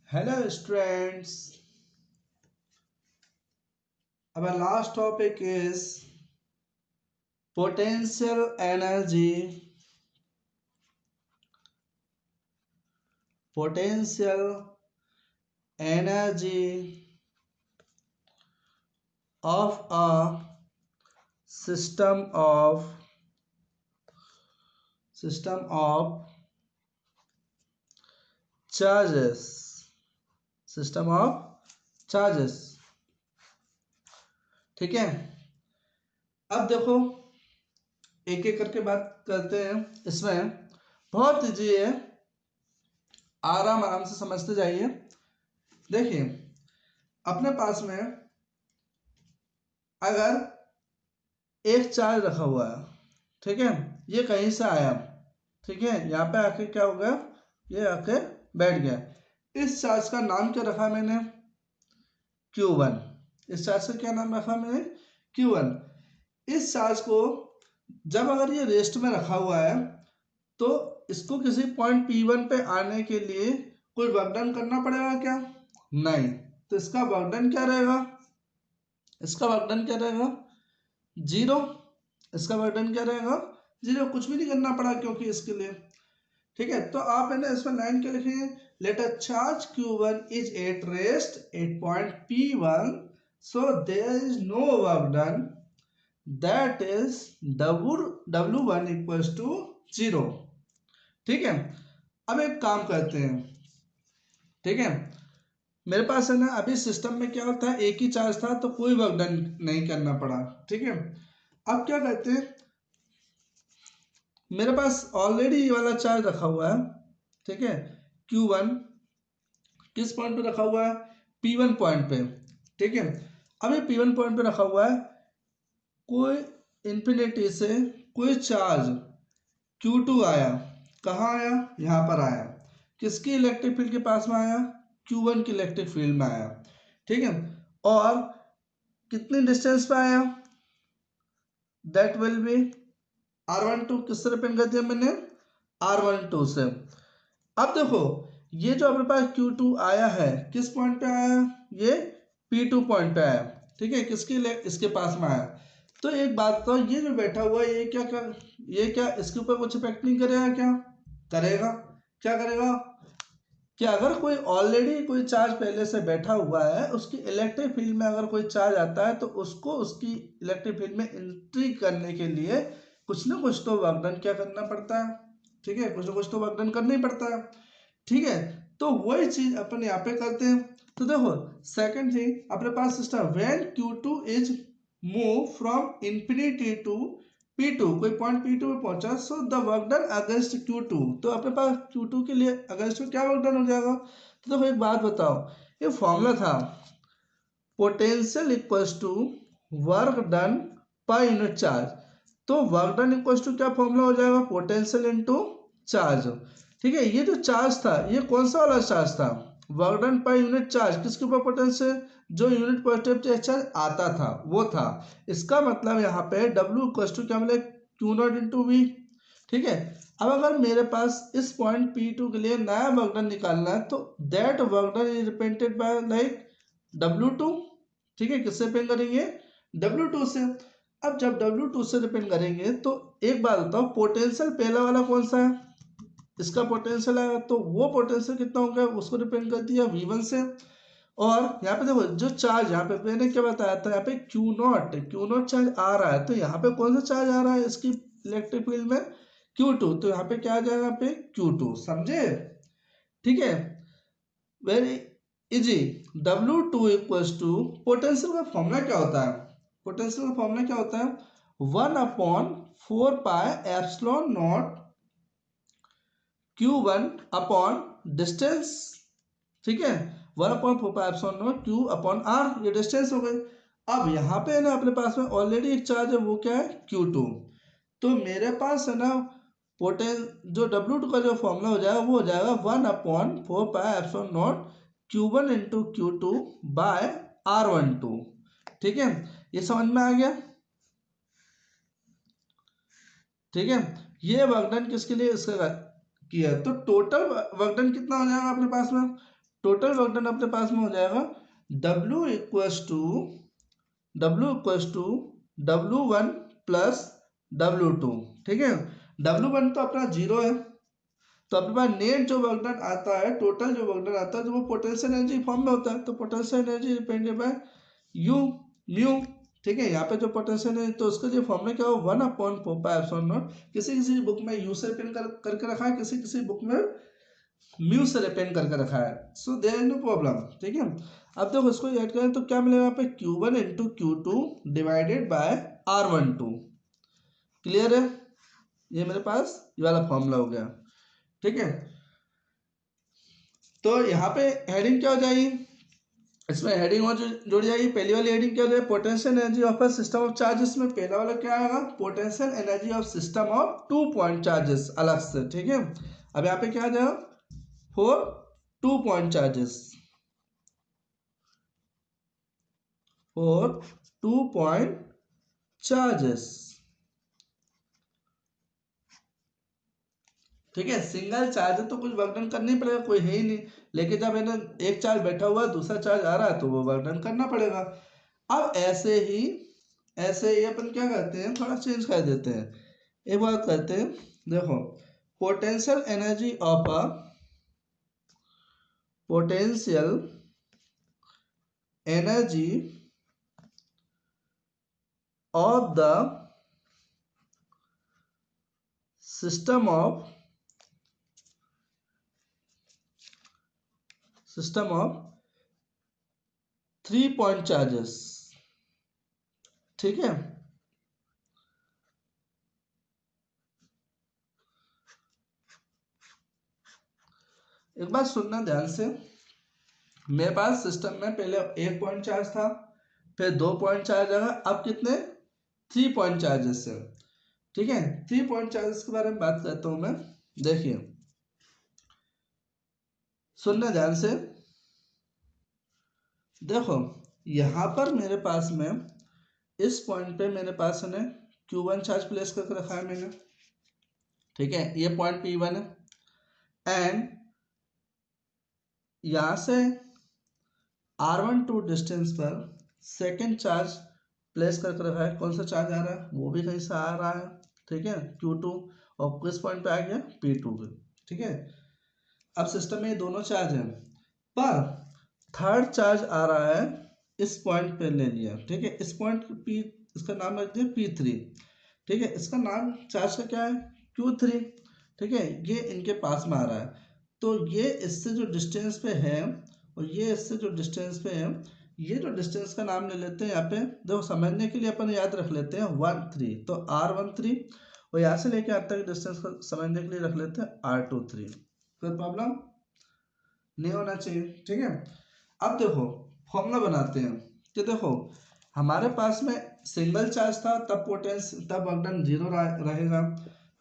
Hello students, our last topic is potential energy, potential energy of a system of charges, system of charges. ठीक है, अब देखो एक एक करके बात करते हैं। इसमें बहुत इजी है, आराम आराम से समझते जाइए। देखिए अपने पास में अगर एक चार्ज रखा हुआ है, ठीक है, ये कहीं से आया, ठीक है, यहाँ पे आके क्या हो गया, ये आके बैठ गया। इस चार्ज का नाम क्या रखा मैंने, Q1। इस चार्ज का क्या नाम रखा मैंने, Q1। इस चार्ज को जब अगर ये रेस्ट में रखा हुआ है तो इसको किसी पॉइंट P1 पे आने के लिए कोई वर्क डन करना पड़ेगा क्या, नहीं। तो इसका वर्क डन क्या रहेगा, इसका वर्क डन क्या रहेगा, जीरो। इसका वर्क डन क्या रहेगा, जीरो, कुछ भी नहीं करना पड़ा क्योंकि इसके लिए। ठीक है, तो आप है ना इसमें लाइन क्या लिखेंगे, let a charge Q1 is at rest at point P1 so there is no work done, that is W1 equals to zero. ठीक है, अब एक काम करते हैं। ठीक है, मेरे पास है ना अभी सिस्टम में क्या होता है, एक ही चार्ज था तो कोई वर्क डन नहीं करना पड़ा। ठीक है, अब क्या करते हैं, मेरे पास ऑलरेडी ये वाला चार्ज रखा हुआ है। ठीक है, Q1 किस पॉइंट पे रखा हुआ है, P1 पॉइंट पे। ठीक है, अब ये P1 पॉइंट पे रखा हुआ है, कोई इंफिनिटी से कोई चार्ज Q2 आया, कहाँ आया, यहाँ पर आया, किसकी इलेक्ट्रिक फील्ड के पास में आया, Q1 की इलेक्ट्रिक फील्ड में आया। ठीक है, और कितनी डिस्टेंस पे आया, दैट विल बी R12। किससे रिप्रेजेंट कर दिया मैंने, R12 से। अब देखो ये जो अपने पास Q2 आया है किस पॉइंट पे आया, ये P2 पॉइंट पे आया। ठीक है, किसके लिए, इसके पास में आया। तो एक बात तो ये जो बैठा हुआ है ये क्या कर, ये क्या इसके ऊपर कुछ इफेक्ट नहीं करेगा, क्या करेगा, क्या करेगा कि अगर कोई ऑलरेडी कोई चार्ज पहले से बैठा हुआ है, उसकी इलेक्ट्रिक फील्ड में अगर कोई चार्ज आता है तो उसको उसकी इलेक्ट्रिक फील्ड में एंट्री करने के लिए कुछ ना कुछ तो वर्क डन क्या करना पड़ता है। ठीक है, कुछ ना कुछ तो वर्क डन करना ही पड़ता है। ठीक है, तो वही चीज अपन यहाँ पे करते हैं। तो देखो सेकंड थिंग अपने पास system, when Q2 is move from infinity to P2, कोई पॉइंट P2 पे पहुंचा, so the work done against Q2। तो अपने पास Q2 के लिए अगेंस्ट में क्या वर्क डन हो जाएगा। तो देखो एक बात बताओ, ये फॉर्मूला था potential equals to work done per unit charge. तो वर्क डन इक्वल्स टू क्या फॉर्मूला हो जाएगा, पोटेंशियल इनटू चार्ज। ठीक है, ये जो चार्ज था ये कौन सा वाला चार्ज था, work done per unit charge, किसके ऊपर पोटेंशियल, जो यूनिट पॉजिटिव चार्ज आता था वो था। इसका मतलब यहाँ पे W इक्वल्स टू क्या मिले, Q0 इंटू वी। ठीक है, अब अगर मेरे पास इस पॉइंट P2 के लिए नया वर्क डन निकालना है तो that work done is represented by like W2। ठीक है, किससे रिप्रेजेंट करेंगे, W2 से। अब जब W2 से रिप्रेजेंट करेंगे तो एक बात बताओ, पोटेंशियल पहला वाला कौन सा है, इसका पोटेंशियल है, तो वो पोटेंशियल कितना होगा उसको डिपेंड कर दिया V1 से। और यहाँ पे देखो जो चार्ज, यहाँ पे मैंने क्या बताया था, यहाँ पे Q0 चार्ज आ रहा है, तो यहाँ पे कौन सा चार्ज आ रहा है, इसकी इलेक्ट्रिक फील्ड में Q2, तो यहाँ पे क्या आ जाएगा, यहाँ पे Q2, समझे। ठीक है, very easy. W2 equals to, potential का फॉर्मूला क्या होता है, पोटेंशियल का फॉर्मूला क्या होता है, 1/4 pi epsilon naught Q1 upon distance. ठीक है, 1/4 pi epsilon not Q upon R, ये डिस्टेंस हो गई। अब यहाँ पे है ना अपने पास में ऑलरेडी एक चार्ज है, वो क्या है, Q2। तो मेरे पास है ना पोटें जो W2 का जो फॉर्मूला हो जाएगा वो हो जाएगा 1/4 pi epsilon naught Q1 into Q2 by R12। ठीक है, ये समझ में आ गया। ठीक है, ये वर्कडन किसके लिए इसका किया, तो टोटल वर्कडन कितना हो जाएगा अपने पास में, टोटल वर्क डन अपने पास में हो जाएगा W equals to W1 plus W2। ठीक है, W1 तो अपना 0 है, तो अपने पास नेट जो वर्क डन आता है, टोटल जो वर्क डन आता है, तो वो पोटेंशियल एनर्जी फॉर्म में होता है, तो potential energy depended by u mu. ठीक है, यहाँ पे जो पोटेंशियल है तो उसके लिए फॉर्मूला क्या हो, 1/4π0। किसी किसी बुक में यू से रिप्रेजेंट करके रखा है, किसी किसी बुक में म्यू से रिप्रेजेंट करके रखा है, so there is no problem. ठीक है, अब देखो इसको ऐड करें तो क्या मिलेगा, यहाँ पे Q1 into Q2 divided by R12। Clear है, ये मेरे पास ये वाला फॉर्मूला हो गया। ठीक है, तो यहाँ पे हेडिंग क्या हो जाएगी, इसमें हेडिंग और जुड़ जाएगी। पहली वाली हेडिंग क्या हो जाएगी, potential energy of a system of charges में पहला वाला क्या आएगा, potential energy of system of 2 point charges अलग से। ठीक है, अब यहाँ पे क्या आ जाएगा, for 2 point charges, for 2 point charges. ठीक है, सिंगल चार्ज है तो कुछ वर्क डन करना ही पड़ेगा, कोई है ही नहीं। लेकिन जब है ना एक चार्ज बैठा हुआ है, दूसरा चार्ज आ रहा है, तो वो वर्क डन करना पड़ेगा। अब ऐसे ही अपन क्या करते हैं, थोड़ा चेंज कर देते हैं। एक बात करते हैं, देखो potential energy of a potential energy of the system of 3 point charges. ठीक है, एक बात सुनना ध्यान से, मेरे पास सिस्टम में पहले 1 पॉइंट चार्ज था, फिर 2 पॉइंट चार्ज आएगा, अब कितने 3 पॉइंट चार्जेस है। ठीक है, 3 पॉइंट चार्जेस के बारे में बात करता हूं मैं। देखिए सुनना ध्यान से, देखो यहां पर मेरे पास में इस पॉइंट पे मेरे पास है Q1 चार्ज प्लेस करके रखा है मैंने। ठीक है, ये पॉइंट P1 है, एंड यहां से R12 डिस्टेंस पर सेकेंड चार्ज प्लेस करके रखा है। कौन सा चार्ज आ रहा है, वो भी कहीं से आ रहा है। ठीक है, Q2, और किस पॉइंट पे आ गया, P2 पे। ठीक है, अब सिस्टम में ये दोनों चार्ज हैं, पर थर्ड चार्ज आ रहा है इस पॉइंट पे ले लिया। ठीक है, इस पॉइंट P, इसका नाम रख दिया P3। ठीक है, इसका नाम चार्ज का क्या है, Q3। ठीक है, ये इनके पास में आ रहा है, तो ये इससे जो डिस्टेंस पे है और ये इससे जो डिस्टेंस पे है, ये जो डिस्टेंस का नाम ले लेते हैं यहाँ पे, देखो समझने के लिए अपन याद रख लेते हैं 1 3, तो R13, और यहाँ से लेके यहाँ तक डिस्टेंस को समझने के लिए रख लेते हैं R23। कोई प्रॉब्लम नहीं होना चाहिए। ठीक है, अब देखो फॉर्मूला बनाते हैं कि देखो हमारे पास में सिंगल चार्ज था, तब वर्क डन 0 रहेगा।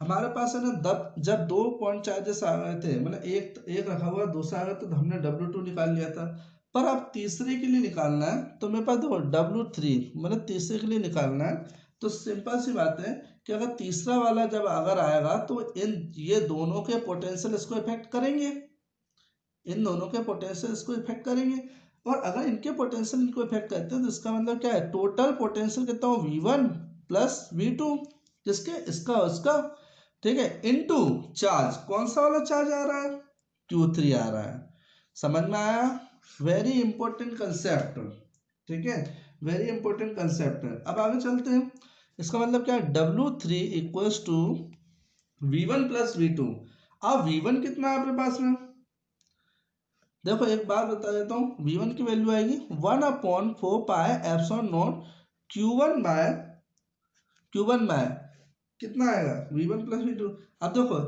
हमारे पास है ना, जब 2 पॉइंट चार्जेस आ गए थे, मतलब एक रखा हुआ दूसरा आ गया, तो हमने W2 निकाल लिया था। पर अब तीसरे के लिए निकालना है, तो मेरे पास देखो W3, मतलब तीसरे के लिए निकालना है, तो सिंपल सी बात है कि अगर तीसरा वाला जब अगर आएगा, तो ये दोनों के पोटेंशियल इसको इफेक्ट करेंगे, इन दोनों के पोटेंशियल इसको इफेक्ट करेंगे। और अगर इनके पोटेंशियल इनको इफेक्ट करते हैं, तो इसका मतलब क्या है, टोटल पोटेंशियल कितना हो, V1 प्लस V2, जिसके इसका उसका। ठीक है, इनटू चार्ज, कौन सा वाला चार्ज आ रहा है, Q3 आ रहा है। समझ में आया, वेरी इंपॉर्टेंट कंसेप्ट। ठीक है, वेरी इंपॉर्टेंट कंसेप्ट है। अब आगे चलते हैं, इसका मतलब क्या है, W3 equals to V1 plus V2। अब V1 कितना है अपने पास में, देखो एक बात बता देता हूँ, V1 की वैल्यू आएगी 1/4πε0 Q1 बाय कितना आएगा, V1 प्लस V2। अब देखो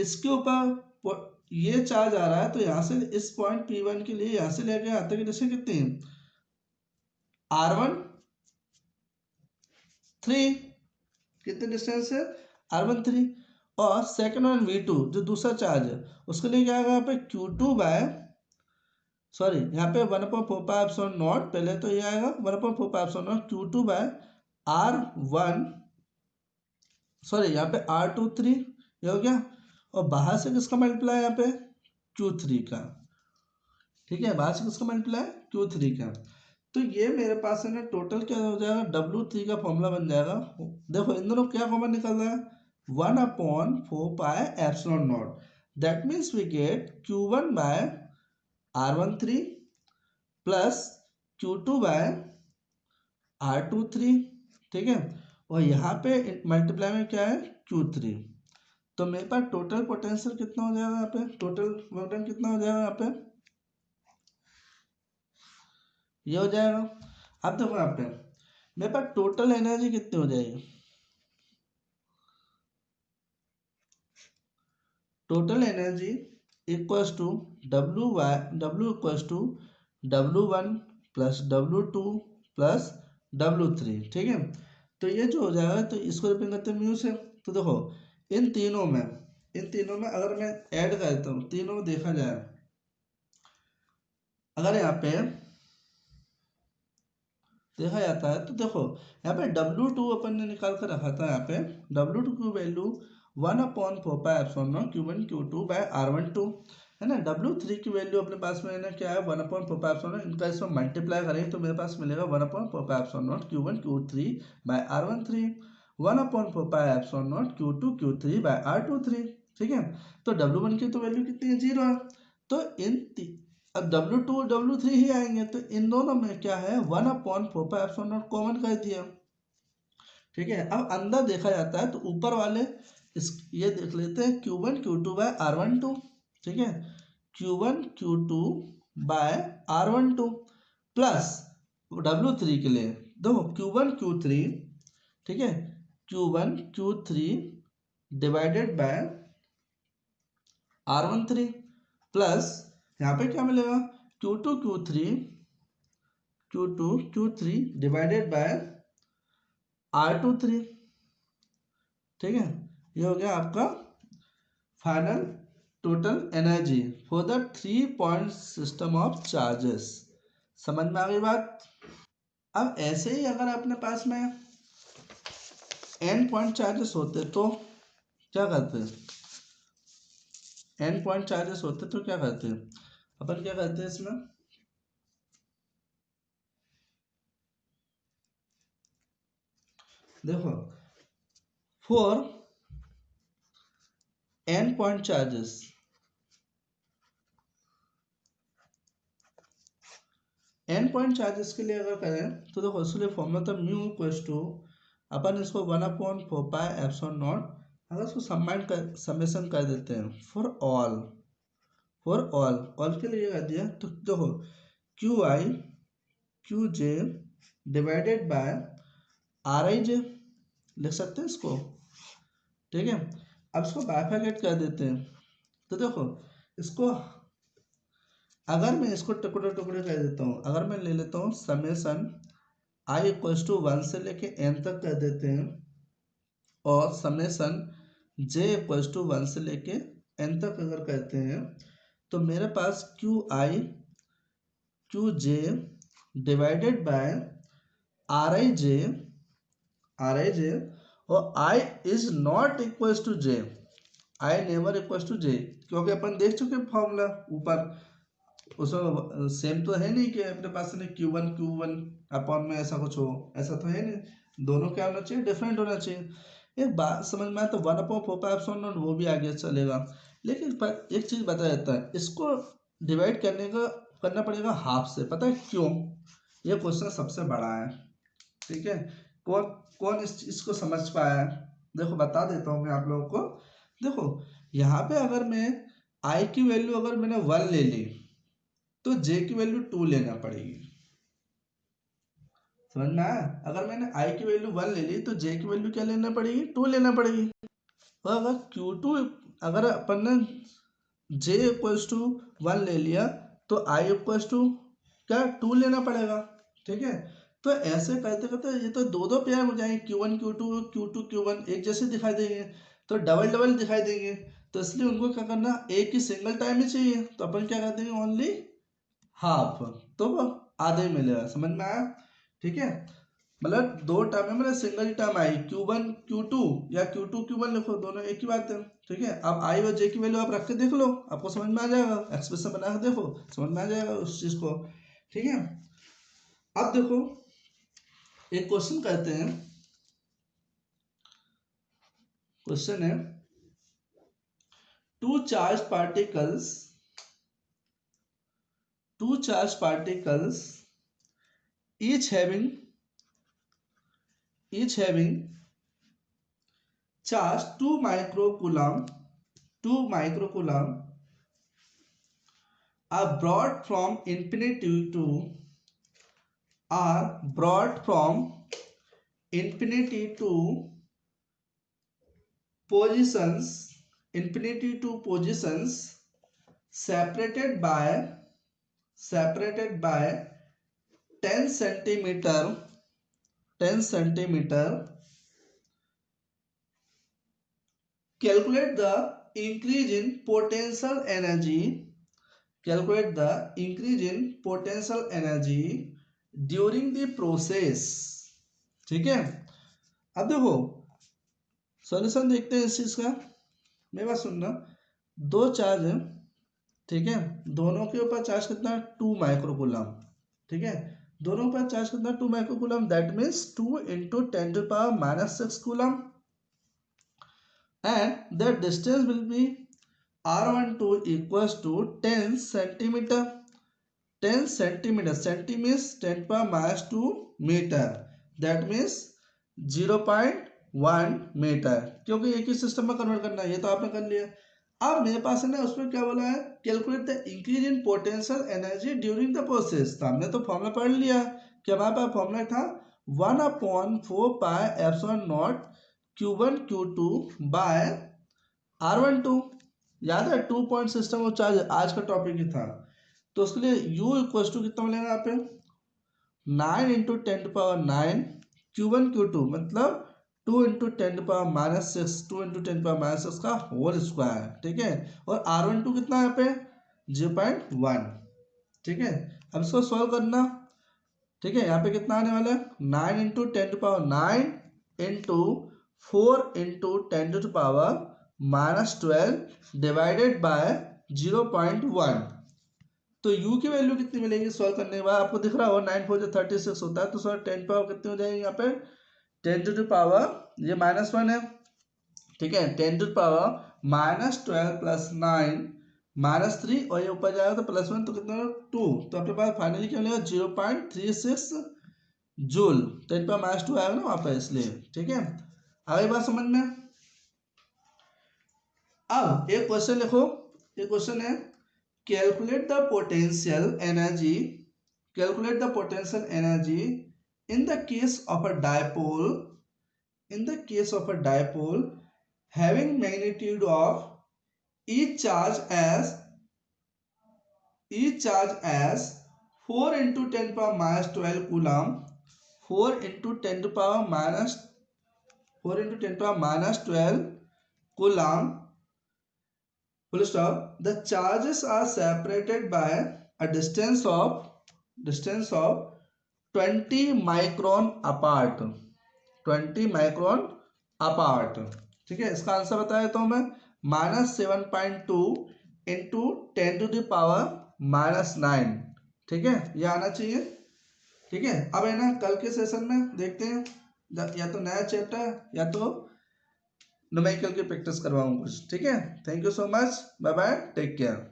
इसके ऊपर ये चार्ज आ रहा है, तो यहाँ से इस पॉइंट P1 के लिए यहाँ से लेके यहाँ तक की डिस्टेंस कितनी है, R13, कितने डिस्टेंस है, R13। और सेकंड वन V2 जो दूसरा चार्ज है, उसके लिए क्या आएगा यहाँ पे Q2 बाय, सॉरी यहाँ पे 1/4πε0, पहले तो ये आएगा 1/4πε0 Q2 बाय R1, सॉरी यहाँ पे R23, ये हो गया। और बाहर से किसका मल्टीप्लाई यहाँ पे Q3 का। ठीक है, बाहर से किसका मल्टीप्लाई, Q3 का। तो ये मेरे पास है ना टोटल क्या हो जाएगा, W3 का फॉर्मूला बन जाएगा। देखो इन दोनों क्या कॉमन निकल रहा है, 1/4 pi epsilon naught. That means we get Q1/R13 plus Q2/R23। ठीक है, और यहाँ पे मल्टीप्लाई में क्या है, Q3। तो मेरे पास टोटल पोटेंशियल कितना हो जाएगा यहाँ पे, टोटल वोल्टेज कितना हो जाएगा यहाँ पे, ये हो जाएगा। अब देखो यहाँ पे मेरे पास टोटल एनर्जी कितनी हो जाएगी, total energy equals to W1 plus W2 plus W3। ठीक है, तो ये जो हो जाएगा तो इसको रिप्रेजेंट करते हैं म्यू से। तो देखो इन तीनों में अगर मैं ऐड करता हूँ, तीनों में देखा जाए, अगर यहाँ पे देखा जाता है तो देखो यहाँ पे W2 अपन ने निकाल कर रखा था, यहाँ पे W2 की value 1/4 pi epsilon naught Q1 Q2 by R12 है ना। W3 की वैल्यू अपने पास में है ना क्या है, 1/4 पाई एप्सिलॉन नॉट, इनका इसमें मल्टीप्लाई करेंगे तो मेरे पास मिलेगा 1/4 pi epsilon naught Q1 Q3 by R13, 1/4 pi epsilon naught Q2 Q3 by R23। ठीक है, तो W1 की तो वैल्यू कितनी है, 0 है। तो अब W2 और W3 ही आएंगे, तो इन दोनों में क्या है, 1/4 पाई एप्सिलॉन नॉट कॉमन कर दिया। ठीक है, अब अंदर देखा जाता है तो ऊपर वाले इस ये देख लेते हैं Q1 Q2 बाय R12। ठीक है, Q1 Q2 by R12 plus W3 के लिए देखो Q1 Q3। ठीक है, Q1 Q3 divided by R13 plus यहाँ पे क्या मिलेगा, Q2 Q3 divided by R23। ठीक है, ये हो गया आपका final total energy for the 3 point system of charges. समझ में आ गई बात। अब ऐसे ही अगर अपने पास में n पॉइंट चार्जेस होते तो क्या करते, n पॉइंट चार्जेस होते तो क्या करते, अपन क्या करते हैं इसमें, देखो for n point charges, n point charges के लिए अगर करें तो देखो उसके लिए फॉर्मूला था म्यू इक्वल्स टू, अपन इसको 1/4 पाई एप्सिलॉन नॉट, अगर इसको सम्बाइंड कर समेशन कर देते हैं फॉर ऑल के लिए कर दिया तो देखो QI QJ divided by RIJ लिख सकते हैं इसको। ठीक है, अब इसको बाइफरकेट कर देते हैं तो देखो इसको, अगर मैं इसको टुकड़े टुकड़े कर देता हूँ, अगर मैं ले लेता हूँ समेसन I = 1 से लेके n तक कर देते हैं, और समेसन J = 1 से लेके n तक अगर करते हैं, तो मेरे पास QI QJ divided by RIJ और I is not equals to J, I never equals to J, क्योंकि अपन देख चुके फॉर्मूला ऊपर, उसमें सेम तो है नहीं कि अपने पास में Q1 अपॉन में ऐसा कुछ हो, ऐसा तो है नहीं, दोनों क्या होना चाहिए, डिफरेंट होना चाहिए। एक बात समझ में आया तो 1/4 वो भी आगे चलेगा, लेकिन पर एक चीज बता देता है, इसको डिवाइड करना पड़ेगा हाफ से, पता है क्यों, ये क्वेश्चन सबसे बड़ा है। ठीक है, कौन कौन इस चीज को समझ पाया है, देखो बता देता हूँ मैं आप लोगों को। देखो यहाँ पे अगर मैं आई की वैल्यू अगर मैंने 1 ले ली तो जे की वैल्यू 2 लेना पड़ेगी। समझ में आया, अगर मैंने आई की वैल्यू 1 ले ली तो जे की वैल्यू क्या लेना पड़ेगी, 2 लेना पड़ेगी। और अगर Q2 अगर अपन ने J = 1 ले लिया तो I = क्या 2 लेना पड़ेगा। ठीक है, तो ऐसे करते करते ये तो दो दो पेयर हो जाएंगे, Q1 Q2 Q2 Q1 एक जैसे दिखाई देंगे, तो डबल डबल दिखाई देंगे, तो इसलिए उनको क्या करना, एक ही सिंगल टाइम ही चाहिए, तो अपन क्या कर देंगे, ओनली हाफ, तो वो आधे ही मिलेगा। समझ में आया। ठीक है, मतलब दो टर्म है, मतलब सिंगल ही टर्म आई Q1 Q2 या Q2 Q1 लिखो, दोनों एक ही बात है। ठीक है, अब आई और जे की वैल्यू आप रख के देख लो, आपको समझ में आ जाएगा, एक्सप्रेशन बना के देखो, समझ में आ जाएगा उस चीज को। ठीक है, अब देखो एक क्वेश्चन करते हैं। क्वेश्चन है two charged particles each having charge 2 microcoulomb are brought from infinity to positions separated by 10 centimeter. Calculate the increase in potential energy. During the process. ठीक है, अब देखो सॉल्यूशन देखते हैं इस चीज का। मेरी बात सुनना, दो चार्ज है, ठीक है, दोनों के ऊपर चार्ज कितना, 2 माइक्रोकूलम। ठीक है, दोनों पर चार्ज कितना, 2 microcoulomb, that means 2 into 10⁻⁻⁶ coulomb, and the distance will be r12 equals to 10 centimeter. 10 centimeter, centi means 10⁻², meter, that means 0.1 metre, क्योंकि एक ही सिस्टम में कन्वर्ट करना है, ये तो आपने कर लिया। अब मेरे पास है ना, उसमें क्या बोला है, calculate the increase in potential energy during the process. तो हमने तो फॉर्मूला पढ़ लिया कि हमारे पास फॉर्मूला था 1/4πε0 Q1 Q2 बाय R12। याद है, 2 पॉइंट सिस्टम ऑफ चार्ज आज का टॉपिक ही था। तो उसके लिए U इक्वल टू कितना मिलेगा यहाँ पे, 9 × 10⁹ Q1 Q2 मतलब 2 × 10⁻⁶, 2 × 10⁻⁶ का होल स्क्वायर। ठीक है, और R12 कितना है यहाँ पे, 0.1। ठीक है, अब इसको सॉल्व करना। ठीक है, यहाँ पे कितना आने वाला है, 9 × 10⁹ इंटू 4 × 10⁻⁻12 डिवाइडेड बाय 0.1। तो u की वैल्यू कितनी मिलेगी सॉल्व करने के बाद, आपको दिख रहा होगा 9 4 36 होता है, तो सॉल्व 10 पावर कितनी हो जाएगी यहाँ पे, 10⁻, ये -1 है। ठीक है, 10⁻⁻12 + 9 -3, और ये ऊपर जाएगा तो +1, तो कितना 2। तो अपने पास फाइनली क्या मिलेगा, 0.36 जूल। 10⁻² आएगा ना वहां पर, इसलिए। ठीक है, आगे बात समझ में। अब एक क्वेश्चन लिखो, एक क्वेश्चन है, calculate the potential energy in the case of a dipole having magnitude of each charge as 4 × 10⁻12 coulomb, 4 × 10⁻12 coulomb, full stop. The charges are separated by a distance of 20 micron apart, 20 micron apart। ठीक है, इसका answer बताया तो मैं, -7.2 × 10⁻⁻9। ठीक है, ये आना चाहिए। ठीक है, अब है ना, कल के सेशन में देखते हैं, या तो नया चैप्टर या तो न्यूमेरिकल की प्रैक्टिस करवाऊंगा कुछ। ठीक है, thank you so much, bye bye, take care.